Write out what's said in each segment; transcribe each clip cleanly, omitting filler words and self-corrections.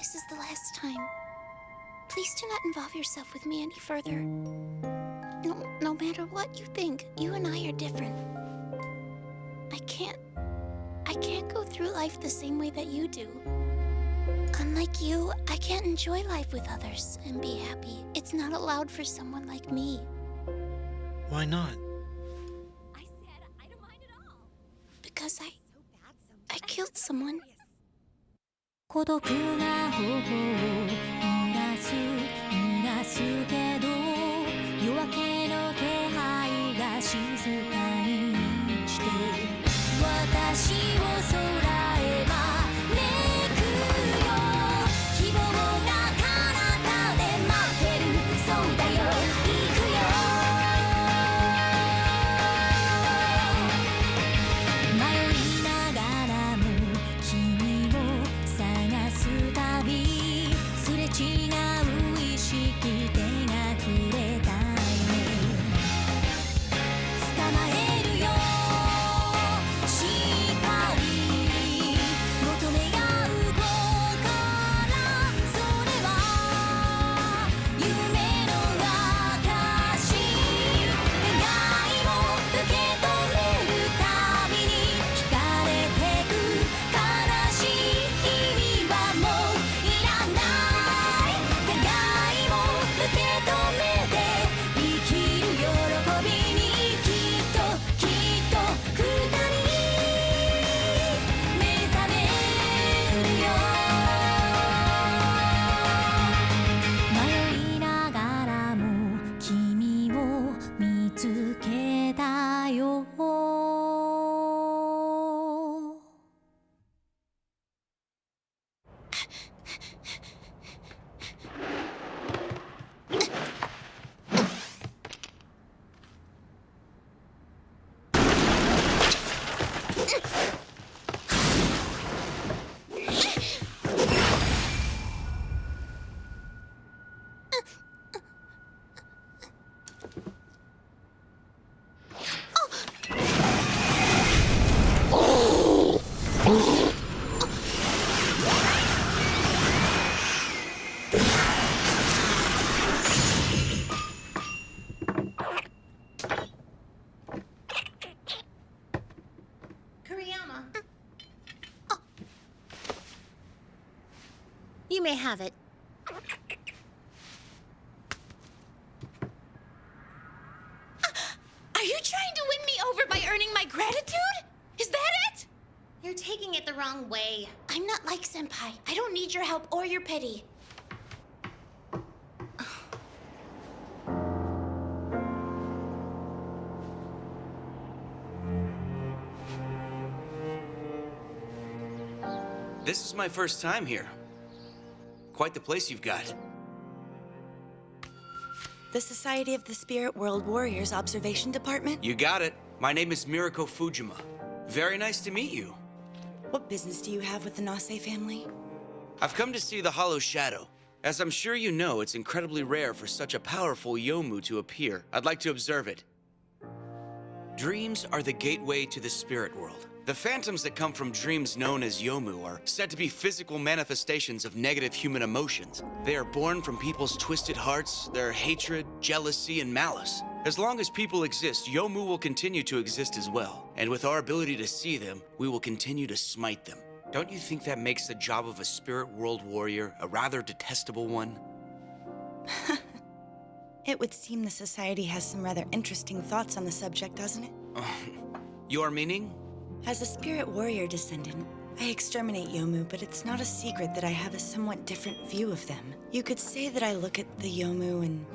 this is the last time. Please do not involve yourself with me any further. No matter what you think, you and I are different. I can't go through life the same way that you do. Unlike you, I can't enjoy life with others and be happy. It's not allowed for someone like me. Why not? I said I don't mind at all. Because I killed someone. 孤独な頬を濡らすけど夜明けの気配が静かに満ちて私を空へ招くよ希望が彼方で待ってるそうだよ行くよ迷いながらも君を探すたびすれ違う意識手が触れたいね捕まえるよしっかり求め合う心それは夢の証願いを受け止めるたびに惹かれてく悲しい日々はもういらない願いを受け止めて生きる喜びにきっと二人目覚めるよ迷いながらも君を見つけたよKuriyama. You may have it. Are you trying to win me over by earning my gratitude? Is that it? You're taking it the wrong way. I'm not like Senpai. I don't need your help or your pity. This is my first time here. Quite the place you've got. The Society of the Spirit World Warriors Observation Department? You got it. My name is Miriko Fujima. Very nice to meet you. What business do you have with the Nase family? I've come to see the Hollow Shadow. As I'm sure you know, it's incredibly rare for such a powerful Yomu to appear. I'd like to observe it. Dreams are the gateway to the spirit world. The phantoms that come from dreams known as Yomu are said to be physical manifestations of negative human emotions. They are born from people's twisted hearts, their hatred, jealousy, and malice. As long as people exist, Yomu will continue to exist as well. And with our ability to see them, we will continue to smite them. Don't you think that makes the job of a spirit world warrior a rather detestable one? It would seem the Society has some rather interesting thoughts on the subject, doesn't it? Your meaning? As a spirit warrior descendant, I exterminate Yomu, but it's not a secret that I have a somewhat different view of them. You could say that I look at the Yomu in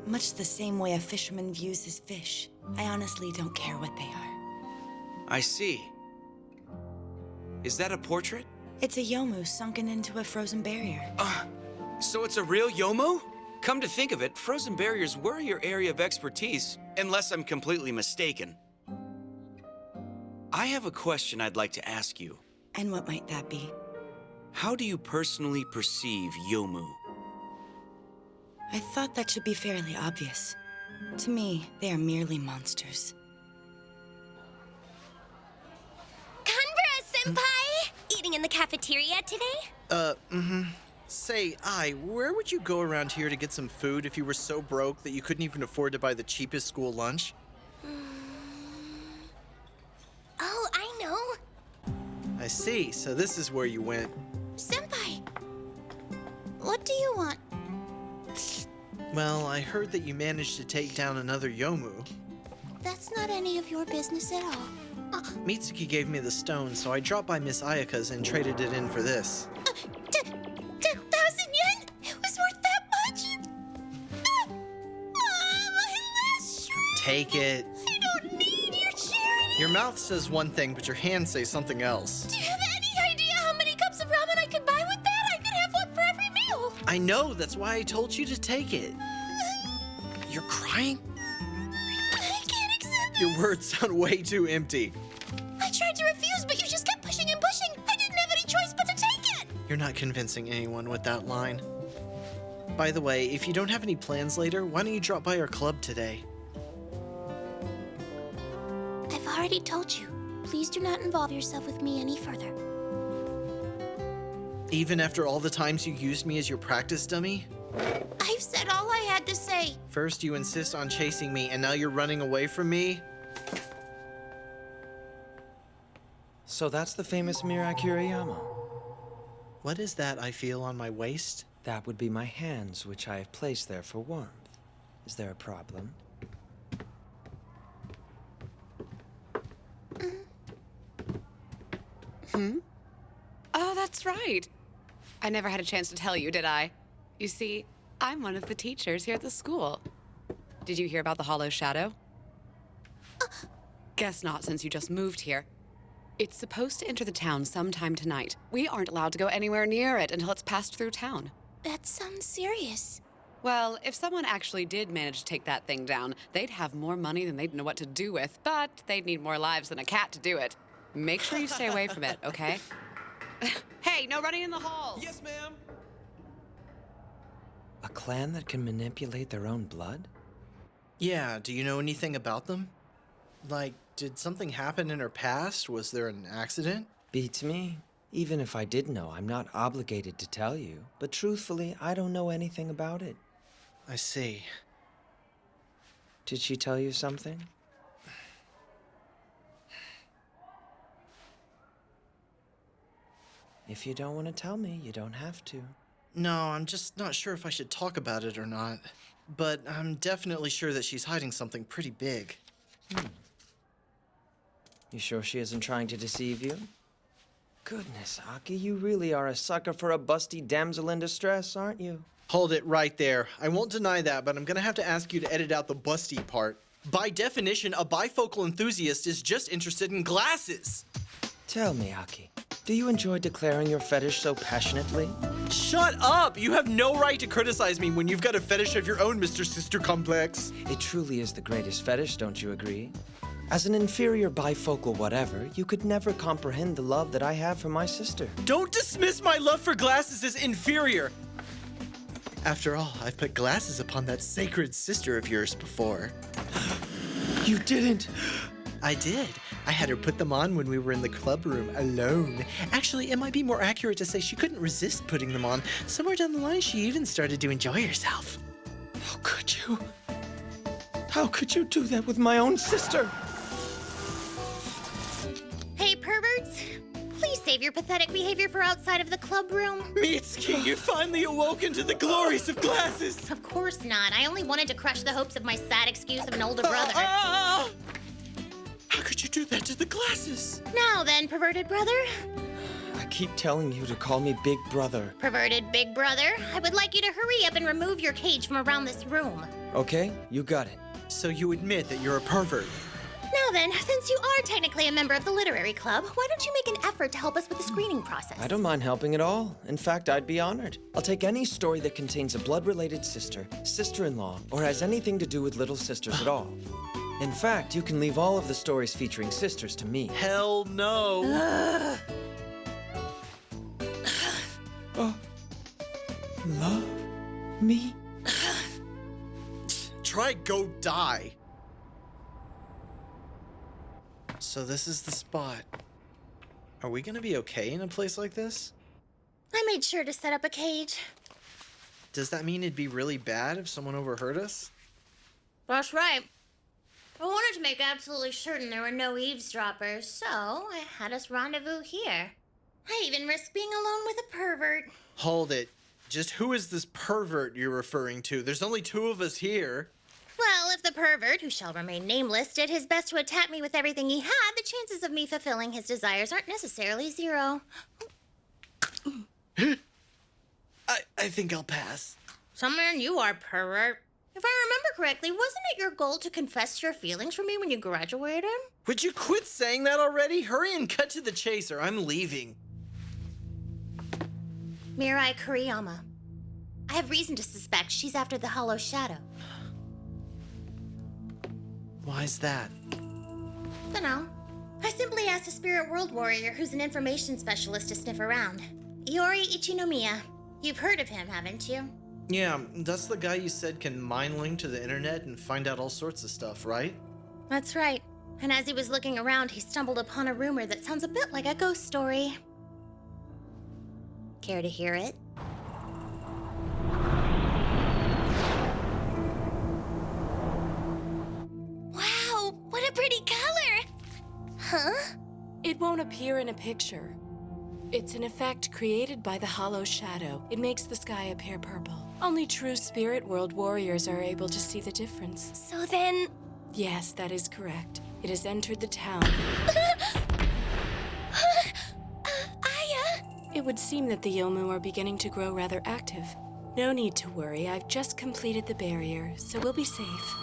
much the same way a fisherman views his fish. I honestly don't care what they are. I see. Is that a portrait? It's a Yomu sunken into a frozen barrier. So it's a real Yomu? Come to think of it, frozen barriers were your area of expertise, unless I'm completely mistaken. I have a question I'd like to ask you. And what might that be? How do you personally perceive Yomu? I thought that should be fairly obvious. To me, they are merely monsters. Converse, Senpai! Eating in the cafeteria today? Say, where would you go around here to get some food if you were so broke that you couldn't even afford to buy the cheapest school lunch? Oh, I know. I see, so this is where you went. Senpai! What do you want? Well, I heard that you managed to take down another Yomu. That's not any of your business at all. Mitsuki gave me the stone, so I dropped by Miss Ayaka's and traded it in for this. 2,000 yen? It was worth that much? My last shrine! Take it. I don't need your charity! Your mouth says one thing, but your hands say something else. Do you have any idea how many cups of ramen I could buy with that? I could have one for every meal! I know, that's why I told you to take it. You're crying? I can't accept this! Your words sound way too empty. I tried to refuse, but you just kept pushing and pushing. I didn't have any choice but to take it! You're not convincing anyone with that line. By the way, if you don't have any plans later, why don't you drop by our club today? I've already told you. Please do not involve yourself with me any further. Even after all the times you used me as your practice dummy? I've said all I had to say. First you insist on chasing me, and now you're running away from me? So that's the famous Mirai Kuriyama. What is that I feel on my waist? That would be my hands, which I have placed there for warmth. Is there a problem? Oh, that's right. I never had a chance to tell you, did I? You see, I'm one of the teachers here at the school. Did you hear about the Hollow Shadow? Guess not, since you just moved here. It's supposed to enter the town sometime tonight. We aren't allowed to go anywhere near it until it's passed through town. That sounds serious. Well, if someone actually did manage to take that thing down, they'd have more money than they'd know what to do with, but they'd need more lives than a cat to do it. Make sure you stay away from it, okay? Hey, no running in the halls! Yes, ma'am! A clan that can manipulate their own blood? Yeah, do you know anything about them? Like, did something happen in her past? Was there an accident? Beats me. Even if I did know, I'm not obligated to tell you. But truthfully, I don't know anything about it. I see. Did she tell you something? If you don't want to tell me, you don't have to. No, I'm just not sure if I should talk about it or not. But I'm definitely sure that she's hiding something pretty big. You sure she isn't trying to deceive you? Goodness, Aki, you really are a sucker for a busty damsel in distress, aren't you? Hold it right there. I won't deny that, but I'm gonna have to ask you to edit out the busty part. By definition, a bifocal enthusiast is just interested in glasses. Tell me, Aki, do you enjoy declaring your fetish so passionately? Shut up! You have no right to criticize me when you've got a fetish of your own, Mr. Sister Complex. It truly is the greatest fetish, don't you agree? As an inferior bifocal whatever, you could never comprehend the love that I have for my sister. Don't dismiss my love for glasses as inferior. After all, I've put glasses upon that sacred sister of yours before. You didn't! I did. I had her put them on when we were in the club room alone. Actually, it might be more accurate to say she couldn't resist putting them on. Somewhere down the line, she even started to enjoy herself. How could you? How could you do that with my own sister? Hey, perverts. Please save your pathetic behavior for outside of the club room. Mitsuki, you finally awoken to the glories of glasses! Of course not. I only wanted to crush the hopes of my sad excuse of an older brother. How could you do that to the glasses? Now then, perverted brother. I keep telling you to call me Big Brother. Perverted big brother, I would like you to hurry up and remove your cage from around this room. Okay, you got it. So you admit that you're a pervert? Now then, since you are technically a member of the literary club, why don't you make an effort to help us with the screening process? I don't mind helping at all. In fact, I'd be honored. I'll take any story that contains a blood-related sister, sister-in-law, or has anything to do with little sisters at all. In fact, you can leave all of the stories featuring sisters to me. Hell no. Oh. Love me? Try go die. So this is the spot. Are we gonna be okay in a place like this? I made sure to set up a cage. Does that mean it'd be really bad if someone overheard us? That's right. I wanted to make absolutely certain there were no eavesdroppers, so I had us rendezvous here. I even risked being alone with a pervert. Hold it. Just who is this pervert you're referring to? There's only 2 of us here. Well, if the pervert, who shall remain nameless, did his best to attack me with everything he had, the chances of me fulfilling his desires aren't necessarily 0. I think I'll pass. Some man you are, pervert. If I remember correctly, wasn't it your goal to confess your feelings for me when you graduated? Would you quit saying that already? Hurry and cut to the chase or I'm leaving. Mirai Kuriyama. I have reason to suspect she's after the Hollow Shadow. Why's that? Dunno. I simply asked a spirit world warrior who's an information specialist to sniff around. Iori Ichinomiya. You've heard of him, haven't you? Yeah, that's the guy you said can mind link to the internet and find out all sorts of stuff, right? That's right. And as he was looking around, he stumbled upon a rumor that sounds a bit like a ghost story. Care to hear it? Wow, what a pretty color! Huh? It won't appear in a picture. It's an effect created by the Hollow Shadow. It makes the sky appear purple. Only true spirit world warriors are able to see the difference. So then... Yes, that is correct. It has entered the town. Aya! It would seem that the Yomu are beginning to grow rather active. No need to worry, I've just completed the barrier, so we'll be safe.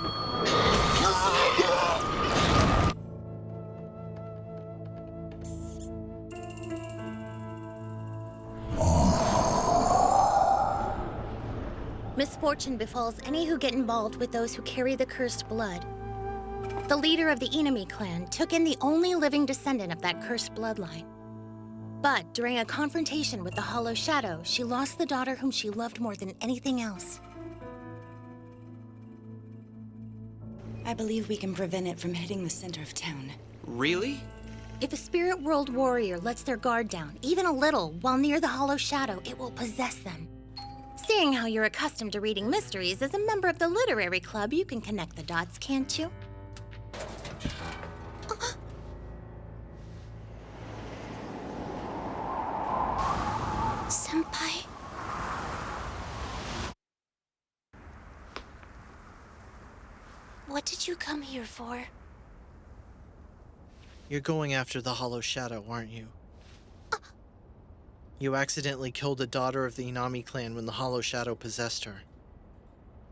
Misfortune befalls any who get involved with those who carry the cursed blood. The leader of the Inami clan took in the only living descendant of that cursed bloodline. But during a confrontation with the Hollow Shadow, she lost the daughter whom she loved more than anything else. I believe we can prevent it from hitting the center of town. Really? If a spirit world warrior lets their guard down, even a little, while near the Hollow Shadow, it will possess them. Seeing how you're accustomed to reading mysteries, as a member of the literary club, you can connect the dots, can't you? Senpai. What did you come here for? You're going after the Hollow Shadow, aren't you? You accidentally killed a daughter of the Inami clan when the Hollow Shadow possessed her.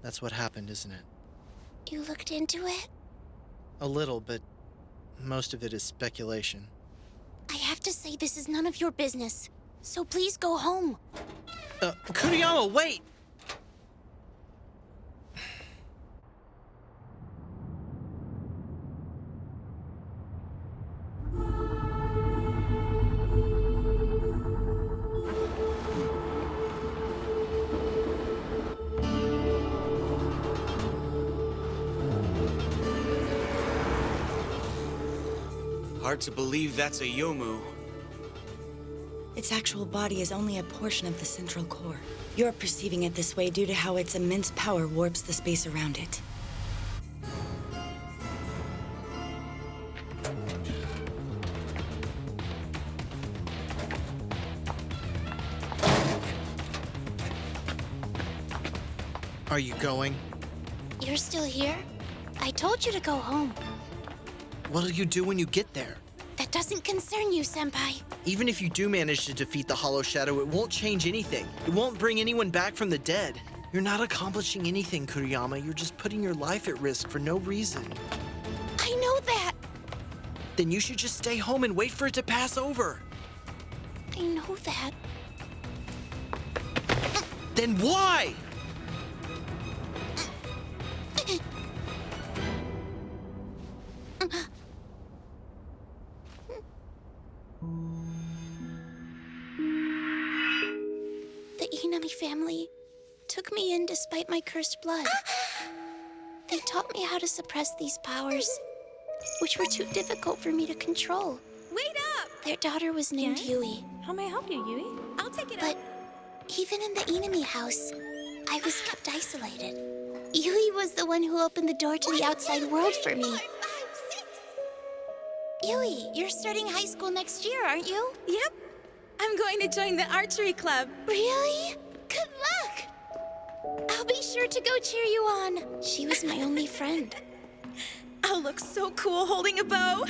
That's what happened, isn't it? You looked into it? A little, but most of it is speculation. I have to say this is none of your business. So please go home. Kuriyama, wait! Hard to believe that's a Yomu. Its actual body is only a portion of the central core. You're perceiving it this way due to how its immense power warps the space around it. Are you going? You're still here? I told you to go home. What'll you do when you get there? That doesn't concern you, Senpai. Even if you do manage to defeat the Hollow Shadow, it won't change anything. It won't bring anyone back from the dead. You're not accomplishing anything, Kuriyama. You're just putting your life at risk for no reason. I know that. Then you should just stay home and wait for it to pass over. I know that. Then why? The Inami family took me in despite my cursed blood. They taught me how to suppress these powers, which were too difficult for me to control. Wait up! Their daughter was named Yui. How may I help you, Yui? I'll take it But even in the enemy house, I was kept isolated. Yui was the one who opened the door to the outside world for me. Yui, you're starting high school next year, aren't you? Yep. I'm going to join the archery club. Really? Good luck! I'll be sure to go cheer you on. She was my only friend. I'll look so cool holding a bow.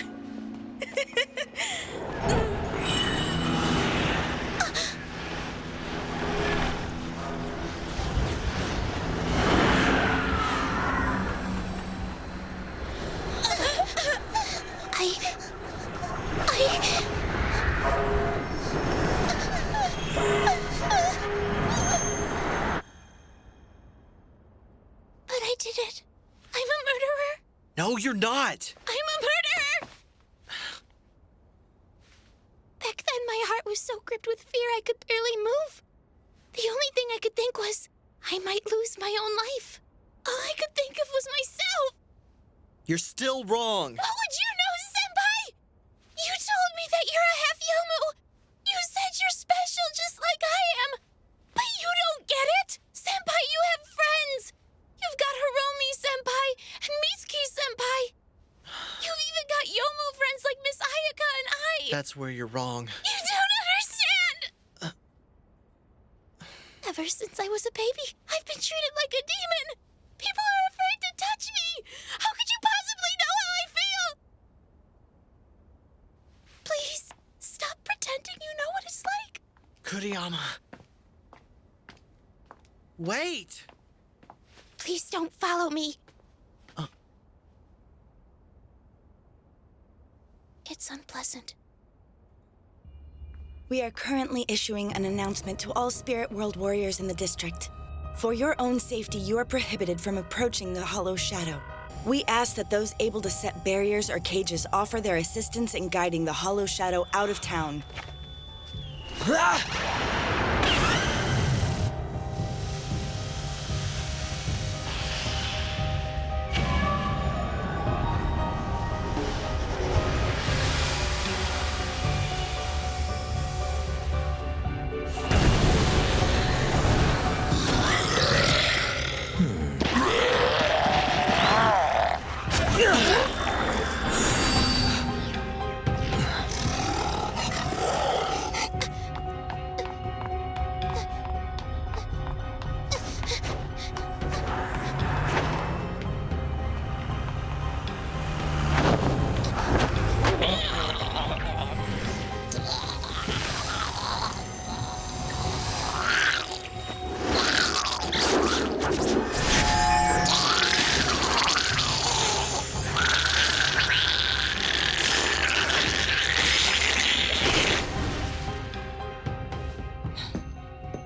But I did it. I'm a murderer. No, you're not. I'm a murderer! Back then, my heart was so gripped with fear I could barely move. The only thing I could think was, I might lose my own life. All I could think of was myself. You're still wrong. What would you know, Senpai? You told me that you're a half Yomu. You said you're special just like I am. But you don't get it. Senpai, you have friends. You've got Hiromi Senpai and Mitsuki Senpai. You've even got Yomu friends like Miss Ayaka and I. That's where you're wrong. You don't understand. Ever since I was a baby, I've been treated like a demon. People are afraid to touch me. How could you possibly know how I feel? Please, stop pretending you know what it's like. Kuriyama. Wait! Please don't follow me. It's unpleasant. We are currently issuing an announcement to all Spirit World warriors in the district. For your own safety, you are prohibited from approaching the Hollow Shadow. We ask that those able to set barriers or cages offer their assistance in guiding the Hollow Shadow out of town.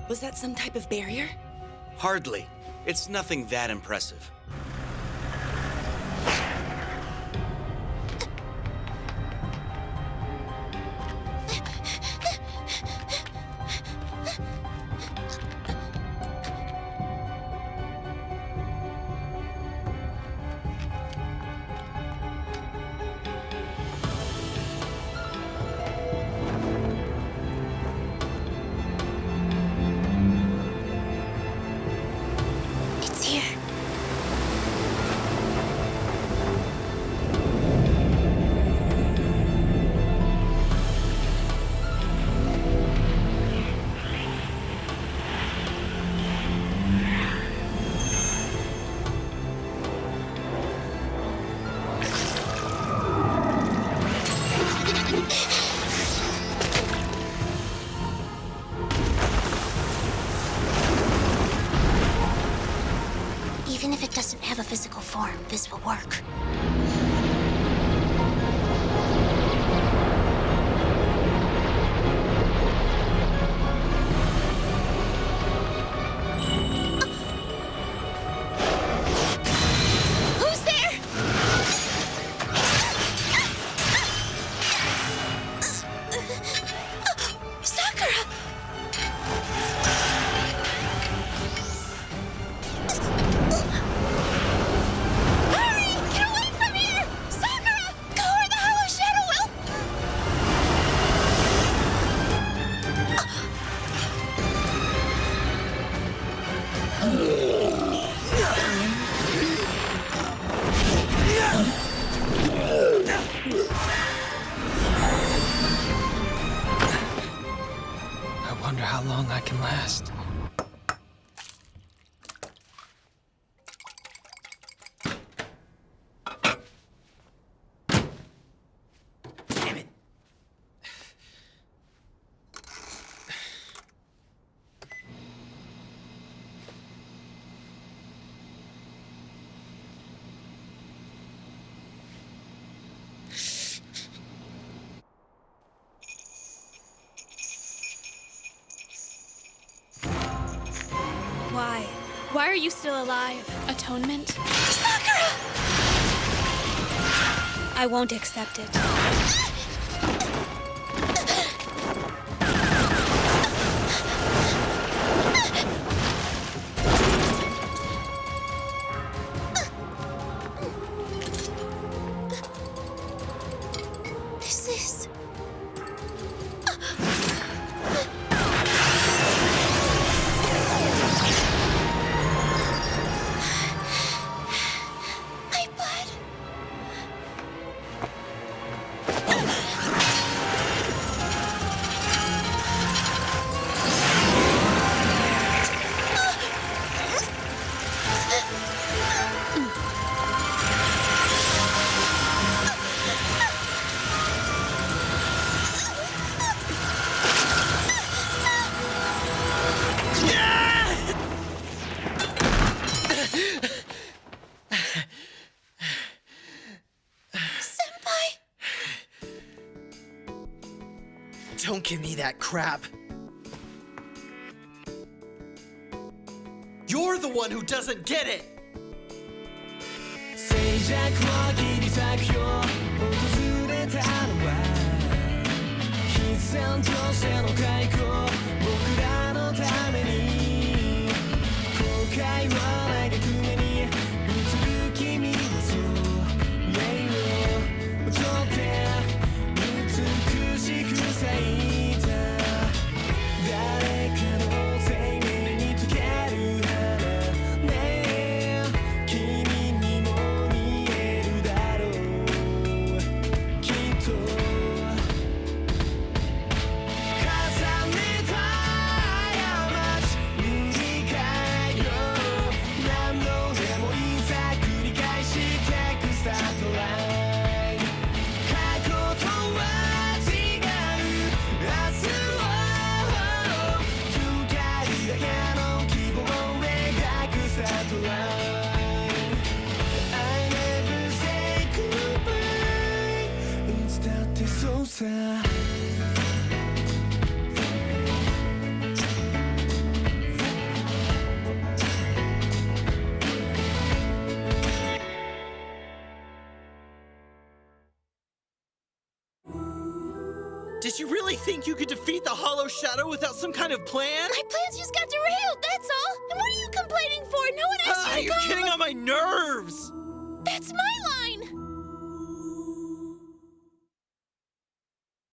Was that some type of barrier? Hardly. It's nothing that impressive. It's here. Even if it doesn't have a physical form, this will work. Who's there? Sakura! Hurry! Get away from here! wonder how long I can last. Damn it. Why? Why are you still alive? Atonement? Sakura! I won't accept it. This is... my blood. Senpai! Don't give me that crap. You're the one who doesn't get it! 静寂を切り裂くよ訪れたのは必然としての開口僕らのために後悔はないで船に映る君はそう目を取って美しく咲いた誰かの生命に溶ける花ね君にも見えるだろうきっと重ねた過ち塗り替えよう何度でもいざ繰り返してくスタートライン過去とは違う明日を光だけの希望を描くスタートライン I never say goodbye いつだってそうさ Did you really think you could defeat the Hollow Shadow without some kind of plan? My plans just got derailed, that's all! And what are you complaining for? No one asked you to You're come! getting on my nerves!